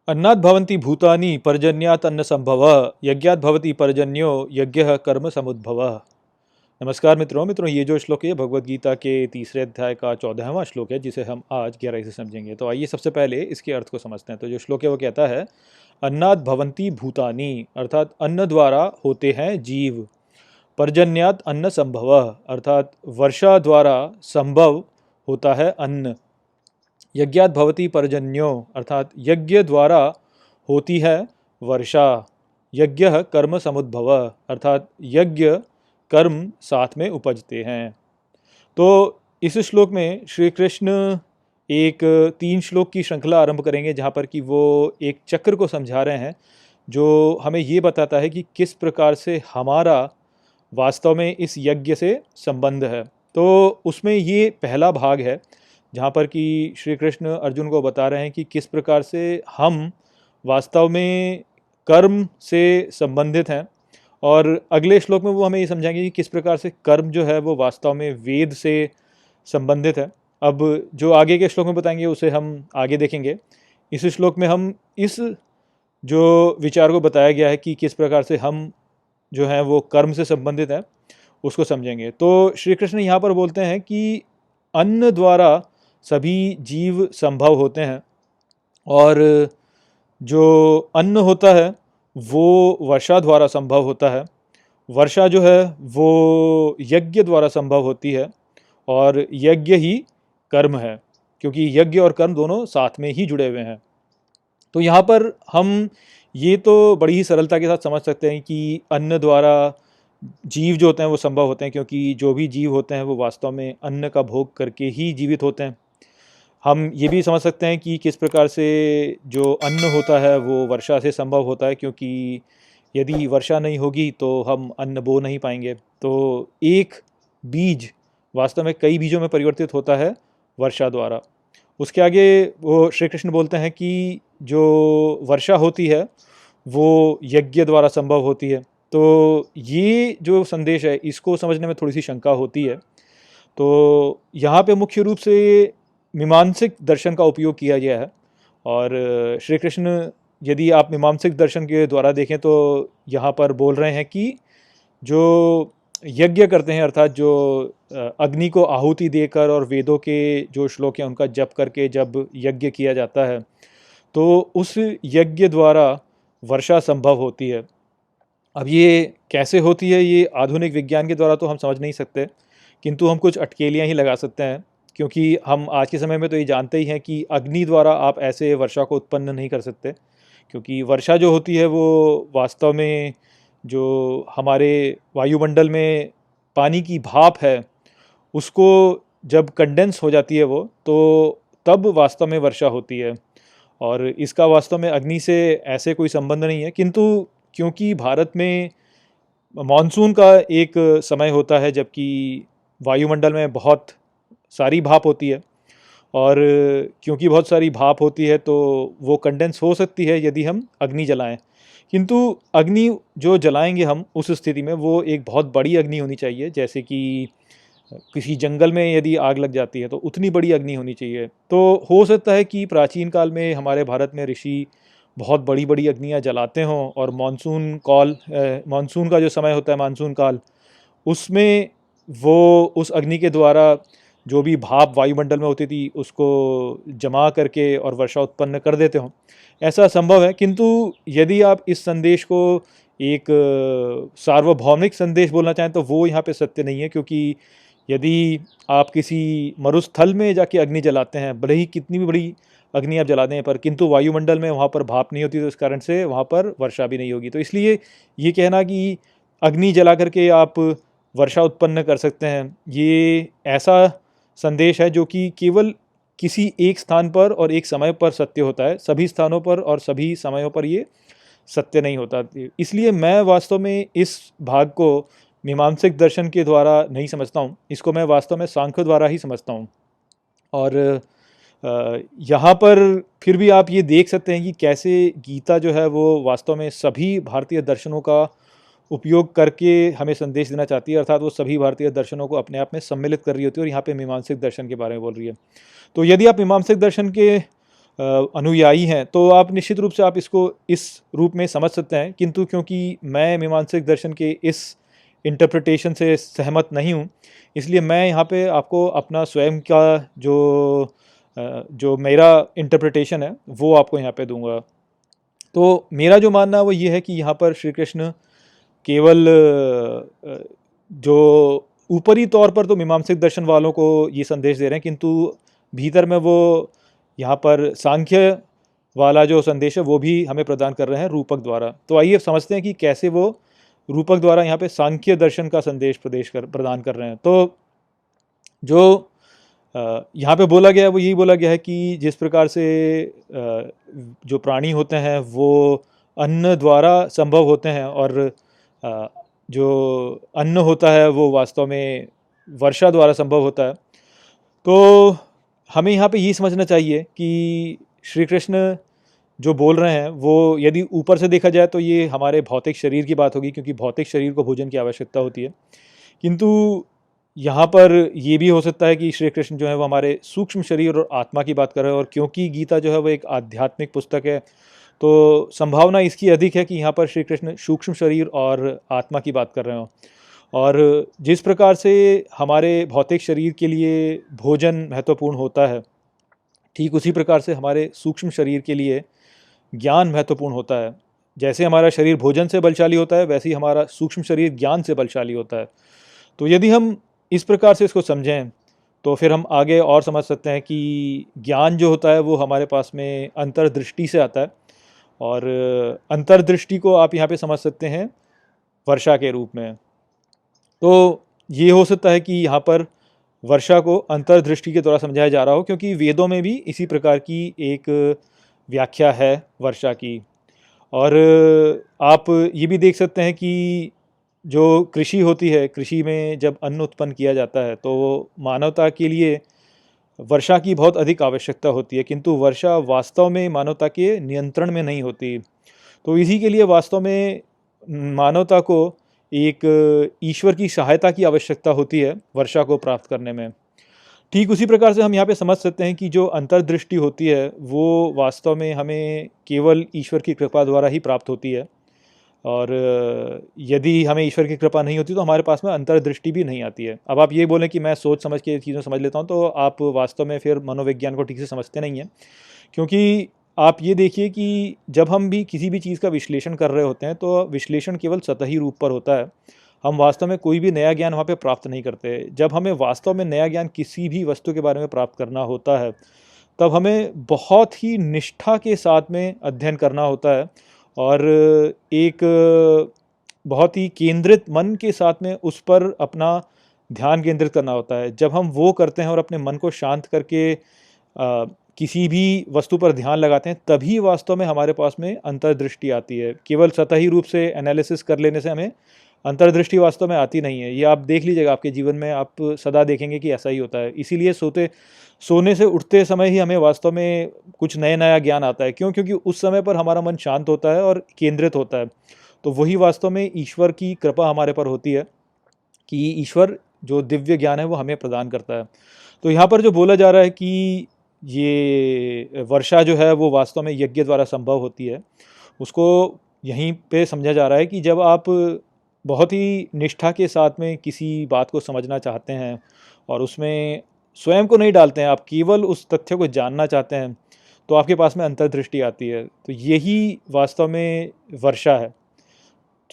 अन्नात् भवन्ति भूतानि पर्जन्यात् अन्न संभवः यज्ञात् भवति पर्जन्यो यज्ञः कर्म समुद्भवः। नमस्कार मित्रों ये जो श्लोक है भगवद गीता के तीसरे अध्याय का 14वां श्लोक है जिसे हम आज गहराई से समझेंगे। तो आइए सबसे पहले इसके अर्थ को समझते हैं। तो जो श्लोक है वो कहता है अन्नात् भवन्ति भूतानि अर्थात अन्न द्वारा होते हैं जीव। पर्जन्यात् अन्न संभवः अर्थात वर्षा द्वारा संभव होता है अन्न। यज्ञात् भवति पर्जन्यो अर्थात यज्ञ द्वारा होती है वर्षा। यज्ञः कर्म समुद्भवः अर्थात यज्ञ कर्म साथ में उपजते हैं। तो इस श्लोक में श्री कृष्ण एक 3 श्लोक की श्रृंखला आरंभ करेंगे जहाँ पर कि वो एक चक्र को समझा रहे हैं जो हमें ये बताता है कि किस प्रकार से हमारा वास्तव में इस यज्ञ से संबंध है। तो उसमें ये पहला भाग है जहाँ पर कि श्री कृष्ण अर्जुन को बता रहे हैं कि किस प्रकार से हम वास्तव में कर्म से संबंधित हैं, और अगले श्लोक में वो हमें ये समझाएंगे कि किस प्रकार से कर्म जो है वो वास्तव में वेद से संबंधित है। अब जो आगे के श्लोक में बताएंगे उसे हम आगे देखेंगे। इस श्लोक में हम इस जो विचार को बताया गया है कि किस प्रकार से हम जो हैं वो कर्म से संबंधित हैं उसको समझेंगे। तो श्री कृष्ण यहाँ पर बोलते हैं कि अन्न द्वारा सभी जीव संभव होते हैं, और जो अन्न होता है वो वर्षा द्वारा संभव होता है। वर्षा जो है वो यज्ञ द्वारा संभव होती है, और यज्ञ ही कर्म है क्योंकि यज्ञ और कर्म दोनों साथ में ही जुड़े हुए हैं। तो यहाँ पर हम ये तो बड़ी ही सरलता के साथ समझ सकते हैं कि अन्न द्वारा जीव जो होते हैं वो संभव होते हैं, क्योंकि जो भी जीव होते हैं वो वास्तव में अन्न का भोग करके ही जीवित होते हैं। हम ये भी समझ सकते हैं कि किस प्रकार से जो अन्न होता है वो वर्षा से संभव होता है, क्योंकि यदि वर्षा नहीं होगी तो हम अन्न बो नहीं पाएंगे। तो एक बीज वास्तव में कई बीजों में परिवर्तित होता है वर्षा द्वारा। उसके आगे वो श्री कृष्ण बोलते हैं कि जो वर्षा होती है वो यज्ञ द्वारा संभव होती है। तो ये जो संदेश है इसको समझने में थोड़ी सी शंका होती है। तो यहाँ पे मुख्य रूप से मीमांसिक दर्शन का उपयोग किया गया है, और श्री कृष्ण यदि आप मीमांसिक दर्शन के द्वारा देखें तो यहाँ पर बोल रहे हैं कि जो यज्ञ करते हैं अर्थात जो अग्नि को आहुति देकर और वेदों के जो श्लोक हैं उनका जप करके जब यज्ञ किया जाता है तो उस यज्ञ द्वारा वर्षा संभव होती है। अब ये कैसे होती है ये आधुनिक विज्ञान के द्वारा तो हम समझ नहीं सकते, किंतु हम कुछ अटकेलियाँ ही लगा सकते हैं, क्योंकि हम आज के समय में तो ये जानते ही हैं कि अग्नि द्वारा आप ऐसे वर्षा को उत्पन्न नहीं कर सकते, क्योंकि वर्षा जो होती है वो वास्तव में जो हमारे वायुमंडल में पानी की भाप है उसको जब कंडेंस हो जाती है वो तो तब वास्तव में वर्षा होती है, और इसका वास्तव में अग्नि से ऐसे कोई संबंध नहीं है। किंतु क्योंकि भारत में मानसून का एक समय होता है जबकि वायुमंडल में बहुत सारी भाप होती है, और क्योंकि बहुत सारी भाप होती है तो वो कंडेंस हो सकती है यदि हम अग्नि जलाएं। किंतु अग्नि जो जलाएंगे हम उस स्थिति में वो एक बहुत बड़ी अग्नि होनी चाहिए, जैसे कि किसी जंगल में यदि आग लग जाती है तो उतनी बड़ी अग्नि होनी चाहिए। तो हो सकता है कि प्राचीन काल में हमारे भारत में ऋषि बहुत बड़ी बड़ी अग्नियाँ जलाते हों, और मानसून का जो समय होता है मानसून काल उसमें वो उस अग्नि के द्वारा जो भी भाप वायुमंडल में होती थी उसको जमा करके और वर्षा उत्पन्न कर देते हों। ऐसा संभव है, किंतु यदि आप इस संदेश को एक सार्वभौमिक संदेश बोलना चाहें तो वो यहाँ पे सत्य नहीं है, क्योंकि यदि आप किसी मरुस्थल में जाके अग्नि जलाते हैं, भले ही कितनी भी बड़ी अग्नि आप जला दें, पर किंतु वायुमंडल में वहाँ पर भाप नहीं होती तो इस कारण से वहाँ पर वर्षा भी नहीं होगी। तो इसलिए ये कहना कि अग्नि जला करके आप वर्षा उत्पन्न कर सकते हैं ये ऐसा संदेश है जो कि केवल किसी एक स्थान पर और एक समय पर सत्य होता है, सभी स्थानों पर और सभी समयों पर ये सत्य नहीं होता। इसलिए मैं वास्तव में इस भाग को मीमांसिक दर्शन के द्वारा नहीं समझता हूँ, इसको मैं वास्तव में सांख्य द्वारा ही समझता हूँ। और यहाँ पर फिर भी आप ये देख सकते हैं कि कैसे गीता जो है वो वास्तव में सभी भारतीय दर्शनों का उपयोग करके हमें संदेश देना चाहती है, अर्थात वो सभी भारतीय दर्शनों को अपने आप में सम्मिलित कर रही होती है, और यहाँ पे मीमांसिक दर्शन के बारे में बोल रही है। तो यदि आप मीमांसिक दर्शन के अनुयायी हैं तो आप निश्चित रूप से आप इसको इस रूप में समझ सकते हैं, किंतु क्योंकि मैं मीमांसक दर्शन के इस इंटरप्रिटेशन से सहमत नहीं हूँ, इसलिए मैं यहाँ पे आपको अपना स्वयं का जो मेरा इंटरप्रिटेशन है वो आपको यहाँ पे दूंगा। तो मेरा जो मानना है वो ये है कि यहाँ पर श्री कृष्ण केवल जो ऊपरी तौर पर तो मीमांसक दर्शन वालों को ये संदेश दे रहे हैं, किंतु भीतर में वो यहाँ पर सांख्य वाला जो संदेश है वो भी हमें प्रदान कर रहे हैं रूपक द्वारा। तो आइए समझते हैं कि कैसे वो रूपक द्वारा यहाँ पे सांख्य दर्शन का संदेश प्रदान कर रहे हैं। तो जो यहाँ पे बोला गया है वो यही बोला गया है कि जिस प्रकार से जो प्राणी होते हैं वो अन्न द्वारा संभव होते हैं, और जो अन्न होता है वो वास्तव में वर्षा द्वारा संभव होता है। तो हमें यहाँ पे ये समझना चाहिए कि श्री कृष्ण जो बोल रहे हैं वो यदि ऊपर से देखा जाए तो ये हमारे भौतिक शरीर की बात होगी, क्योंकि भौतिक शरीर को भोजन की आवश्यकता होती है। किंतु यहाँ पर ये भी हो सकता है कि श्री कृष्ण जो है वो हमारे सूक्ष्म शरीर और आत्मा की बात कर रहे हैं, और क्योंकि गीता जो है वो एक आध्यात्मिक पुस्तक है तो संभावना इसकी अधिक है कि यहाँ पर श्री कृष्ण सूक्ष्म शरीर और आत्मा की बात कर रहे हो। और जिस प्रकार से हमारे भौतिक शरीर के लिए भोजन महत्वपूर्ण होता है, ठीक उसी प्रकार से हमारे सूक्ष्म शरीर के लिए ज्ञान महत्वपूर्ण होता है। जैसे हमारा शरीर भोजन से बलशाली होता है, वैसे ही हमारा सूक्ष्म शरीर ज्ञान से बलशाली होता है। तो यदि हम इस प्रकार से इसको समझें तो फिर हम आगे और समझ सकते हैं कि ज्ञान जो होता है वो हमारे पास में अंतर्दृष्टि से आता है, और अंतर्दृष्टि को आप यहाँ पे समझ सकते हैं वर्षा के रूप में। तो ये हो सकता है कि यहाँ पर वर्षा को अंतर्दृष्टि के द्वारा समझाया जा रहा हो, क्योंकि वेदों में भी इसी प्रकार की एक व्याख्या है वर्षा की। और आप ये भी देख सकते हैं कि जो कृषि होती है, कृषि में जब अन्न उत्पन्न किया जाता है तो मानवता के लिए वर्षा की बहुत अधिक आवश्यकता होती है, किंतु वर्षा वास्तव में मानवता के नियंत्रण में नहीं होती। तो इसी के लिए वास्तव में मानवता को एक ईश्वर की सहायता की आवश्यकता होती है वर्षा को प्राप्त करने में। ठीक उसी प्रकार से हम यहाँ पे समझ सकते हैं कि जो अंतर्दृष्टि होती है वो वास्तव में हमें केवल ईश्वर की कृपा द्वारा ही प्राप्त होती है, और यदि हमें ईश्वर की कृपा नहीं होती तो हमारे पास में अंतर्दृष्टि भी नहीं आती है। अब आप ये बोलें कि मैं सोच समझ के चीज़ें समझ लेता हूँ, तो आप वास्तव में फिर मनोविज्ञान को ठीक से समझते नहीं हैं। क्योंकि आप ये देखिए कि जब हम भी किसी भी चीज़ का विश्लेषण कर रहे होते हैं तो विश्लेषण केवल सतही रूप पर होता है, हम वास्तव में कोई भी नया ज्ञान वहाँ पे प्राप्त नहीं करते। जब हमें वास्तव में नया ज्ञान किसी भी वस्तु के बारे में प्राप्त करना होता है तब हमें बहुत ही निष्ठा के साथ में अध्ययन करना होता है, और एक बहुत ही केंद्रित मन के साथ में उस पर अपना ध्यान केंद्रित करना होता है। जब हम वो करते हैं और अपने मन को शांत करके किसी भी वस्तु पर ध्यान लगाते हैं, तभी वास्तव में हमारे पास में अंतर्दृष्टि आती है। केवल सतही रूप से एनालिसिस कर लेने से हमें अंतर्दृष्टि वास्तव में आती नहीं है। ये आप देख लीजिएगा, आपके जीवन में आप सदा देखेंगे कि ऐसा ही होता है। इसीलिए सोने से उठते समय ही हमें वास्तव में कुछ नया ज्ञान आता है। क्यों? क्योंकि उस समय पर हमारा मन शांत होता है और केंद्रित होता है। तो वही वास्तव में ईश्वर की कृपा हमारे पर होती है कि ईश्वर जो दिव्य ज्ञान है वो हमें प्रदान करता है। तो यहाँ पर जो बोला जा रहा है कि ये वर्षा जो है वो वास्तव में यज्ञ द्वारा संभव होती है, उसको यहीं पे समझा जा रहा है कि जब आप बहुत ही निष्ठा के साथ में किसी बात को समझना चाहते हैं और उसमें स्वयं को नहीं डालते हैं, आप केवल उस तथ्य को जानना चाहते हैं, तो आपके पास में अंतर्दृष्टि आती है। तो यही वास्तव में वर्षा है।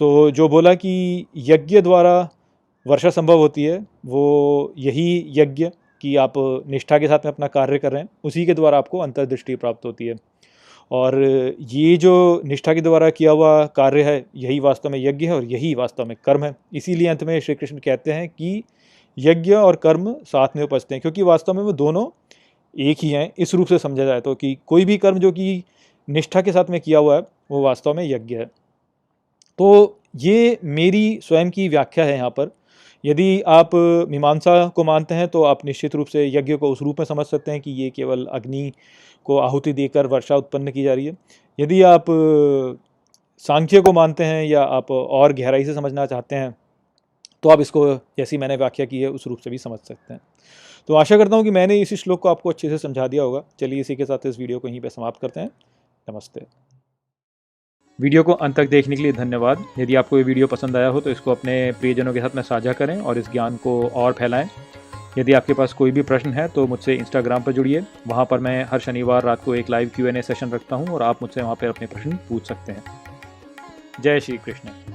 तो जो बोला कि यज्ञ द्वारा वर्षा संभव होती है, वो यही यज्ञ कि आप निष्ठा के साथ में अपना कार्य कर रहे हैं, उसी के द्वारा आपको अंतर्दृष्टि प्राप्त होती है। और ये जो निष्ठा के द्वारा किया हुआ कार्य है, यही वास्तव में यज्ञ है और यही वास्तव में कर्म है। इसीलिए अंत में श्री कृष्ण कहते हैं कि यज्ञ और कर्म साथ में उपजते हैं, क्योंकि वास्तव में वो दोनों एक ही हैं। इस रूप से समझा जाए तो कि कोई भी कर्म जो कि निष्ठा के साथ में किया हुआ है वो वास्तव में यज्ञ है। तो ये मेरी स्वयं की व्याख्या है यहाँ पर। यदि आप मीमांसा को मानते हैं तो आप निश्चित रूप से यज्ञ को उस रूप में समझ सकते हैं कि ये केवल अग्नि को आहुति देकर वर्षा उत्पन्न की जा रही है। यदि आप सांख्य को मानते हैं या आप और गहराई से समझना चाहते हैं तो आप इसको जैसी मैंने व्याख्या की है उस रूप से भी समझ सकते हैं। तो आशा करता हूँ कि मैंने इसी श्लोक को आपको अच्छे से समझा दिया होगा। चलिए इसी के साथ इस वीडियो को यहीं पे समाप्त करते हैं। नमस्ते। वीडियो को अंत तक देखने के लिए धन्यवाद। यदि आपको ये वीडियो पसंद आया हो तो इसको अपने प्रियजनों के साथ में साझा करें और इस ज्ञान को और फैलाएं। यदि आपके पास कोई भी प्रश्न है तो मुझसे इंस्टाग्राम पर जुड़िए। वहाँ पर मैं हर शनिवार रात को एक लाइव Q&A सेशन रखता हूँ और आप मुझसे वहाँ पर अपने प्रश्न पूछ सकते हैं। जय श्री कृष्ण।